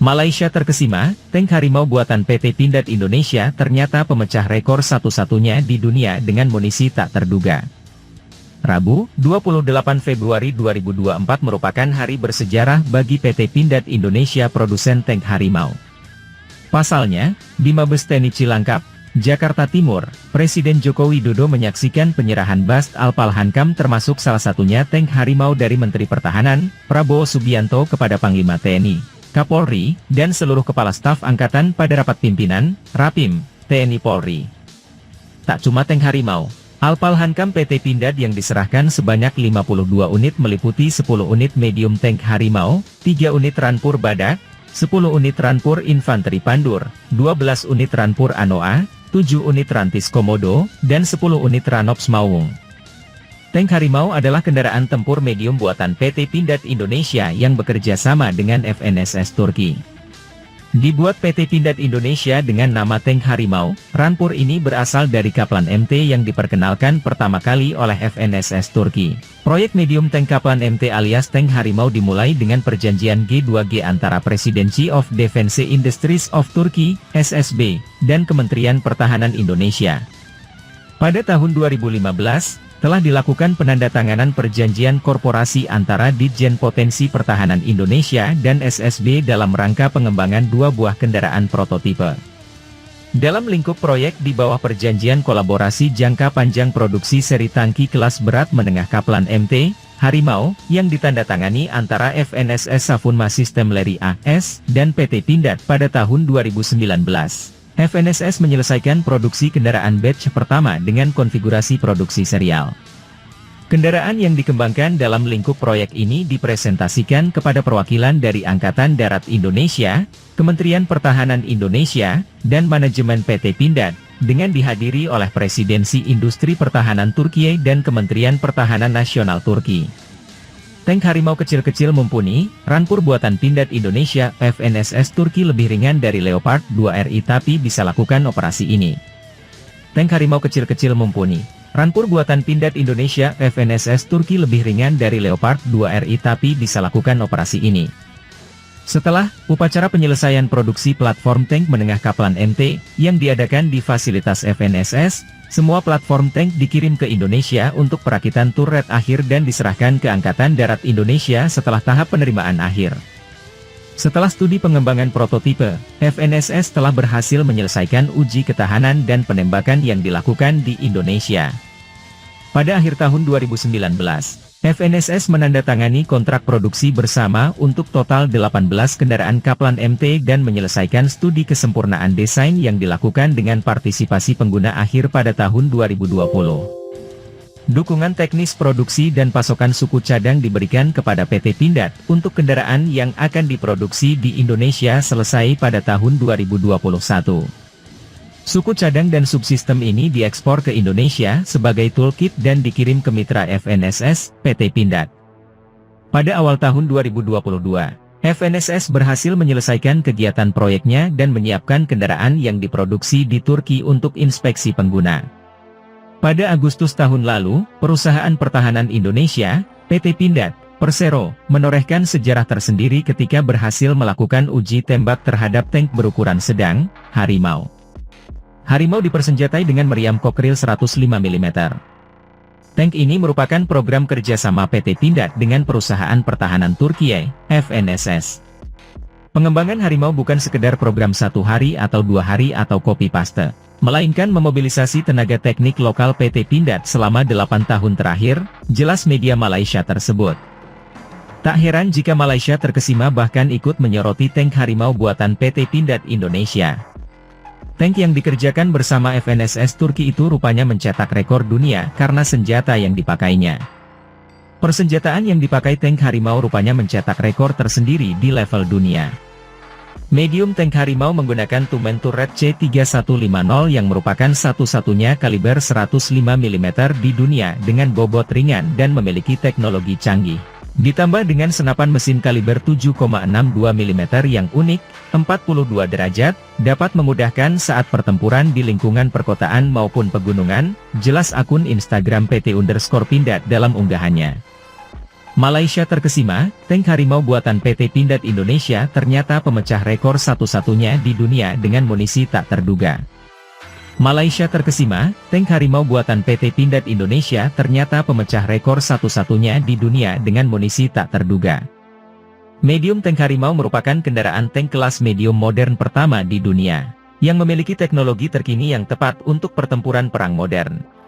Malaysia terkesima, tank Harimau buatan PT Pindad Indonesia ternyata pemecah rekor satu-satunya di dunia dengan munisi tak terduga. Rabu, 28 Februari 2024 merupakan hari bersejarah bagi PT Pindad Indonesia produsen tank Harimau. Pasalnya, di Mabes TNI Cilangkap, Jakarta Timur, Presiden Joko Widodo menyaksikan penyerahan Bast Alpal Hankam termasuk salah satunya tank Harimau dari Menteri Pertahanan, Prabowo Subianto kepada Panglima TNI. Kapolri, dan seluruh kepala staf angkatan pada rapat pimpinan, Rapim, TNI Polri. Tak cuma tank Harimau, Alpal Hankam PT Pindad yang diserahkan sebanyak 52 unit meliputi 10 unit medium tank Harimau, 3 unit Rampur Badak, 10 unit Rampur Infanteri Pandur, 12 unit Rampur Anoa, 7 unit Rantis Komodo, dan 10 unit Ranops Maung. Tank Harimau adalah kendaraan tempur medium buatan PT Pindad Indonesia yang bekerja sama dengan FNSS Turki. Dibuat PT Pindad Indonesia dengan nama tank Harimau, Rampur ini berasal dari Kaplan MT yang diperkenalkan pertama kali oleh FNSS Turki. Proyek medium tank Kaplan MT alias tank Harimau dimulai dengan perjanjian G2G antara Presidency of Defense Industries of Turkey, SSB, dan Kementerian Pertahanan Indonesia. Pada tahun 2015, telah dilakukan penandatanganan perjanjian korporasi antara Ditjen Potensi Pertahanan Indonesia dan SSB dalam rangka pengembangan 2 buah kendaraan prototipe. Dalam lingkup proyek di bawah perjanjian kolaborasi jangka panjang produksi seri tangki kelas berat menengah Kaplan MT, Harimau, yang ditandatangani antara FNSS Safunma System Leri AS, dan PT Pindad pada tahun 2019. FNSS menyelesaikan produksi kendaraan batch pertama dengan konfigurasi produksi serial. Kendaraan yang dikembangkan dalam lingkup proyek ini dipresentasikan kepada perwakilan dari Angkatan Darat Indonesia, Kementerian Pertahanan Indonesia, dan manajemen PT Pindad, dengan dihadiri oleh Presidensi Industri Pertahanan Turki dan Kementerian Pertahanan Nasional Turki. Tank Harimau kecil-kecil mumpuni, Rampur buatan Pindad Indonesia, FNSS Turki lebih ringan dari Leopard 2 RI tapi bisa lakukan operasi ini. Tank Harimau kecil-kecil mumpuni, Rampur buatan Pindad Indonesia, FNSS Turki lebih ringan dari Leopard 2 RI tapi bisa lakukan operasi ini. Setelah upacara penyelesaian produksi platform tank menengah Kaplan MT, yang diadakan di fasilitas FNSS, semua platform tank dikirim ke Indonesia untuk perakitan turret akhir dan diserahkan ke Angkatan Darat Indonesia setelah tahap penerimaan akhir. Setelah studi pengembangan prototipe, FNSS telah berhasil menyelesaikan uji ketahanan dan penembakan yang dilakukan di Indonesia. Pada akhir tahun 2019, FNSS menandatangani kontrak produksi bersama untuk total 18 kendaraan Kaplan MT dan menyelesaikan studi kesempurnaan desain yang dilakukan dengan partisipasi pengguna akhir pada tahun 2020. Dukungan teknis produksi dan pasokan suku cadang diberikan kepada PT Pindad untuk kendaraan yang akan diproduksi di Indonesia selesai pada tahun 2021. Suku cadang dan subsistem ini diekspor ke Indonesia sebagai toolkit dan dikirim ke mitra FNSS, PT Pindad. Pada awal tahun 2022, FNSS berhasil menyelesaikan kegiatan proyeknya dan menyiapkan kendaraan yang diproduksi di Turki untuk inspeksi pengguna. Pada Agustus tahun lalu, Perusahaan Pertahanan Indonesia, PT Pindad, Persero, menorehkan sejarah tersendiri ketika berhasil melakukan uji tembak terhadap tank berukuran sedang, Harimau. Harimau dipersenjatai dengan meriam Kokril 105 mm. Tank ini merupakan program kerjasama PT Pindad dengan Perusahaan Pertahanan Turki, FNSS. Pengembangan Harimau bukan sekedar program 1 hari atau 2 hari atau copy-paste, melainkan memobilisasi tenaga teknik lokal PT Pindad selama 8 tahun terakhir, jelas media Malaysia tersebut. Tak heran jika Malaysia terkesima bahkan ikut menyoroti tank Harimau buatan PT Pindad Indonesia. Tank yang dikerjakan bersama FNSS Turki itu rupanya mencetak rekor dunia karena senjata yang dipakainya. Persenjataan yang dipakai tank Harimau rupanya mencetak rekor tersendiri di level dunia. Medium tank Harimau menggunakan Tumen turret C3150 yang merupakan satu-satunya kaliber 105 mm di dunia dengan bobot ringan dan memiliki teknologi canggih. Ditambah dengan senapan mesin kaliber 7,62 mm yang unik, 42 derajat, dapat memudahkan saat pertempuran di lingkungan perkotaan maupun pegunungan, jelas akun Instagram PT_Pindad dalam unggahannya. Malaysia terkesima, tank harimau buatan PT Pindad Indonesia ternyata pemecah rekor satu-satunya di dunia dengan munisi tak terduga. Malaysia terkesima, tank harimau buatan PT Pindad Indonesia ternyata pemecah rekor satu-satunya di dunia dengan munisi tak terduga. Medium tank harimau merupakan kendaraan tank kelas medium modern pertama di dunia, yang memiliki teknologi terkini yang tepat untuk pertempuran perang modern.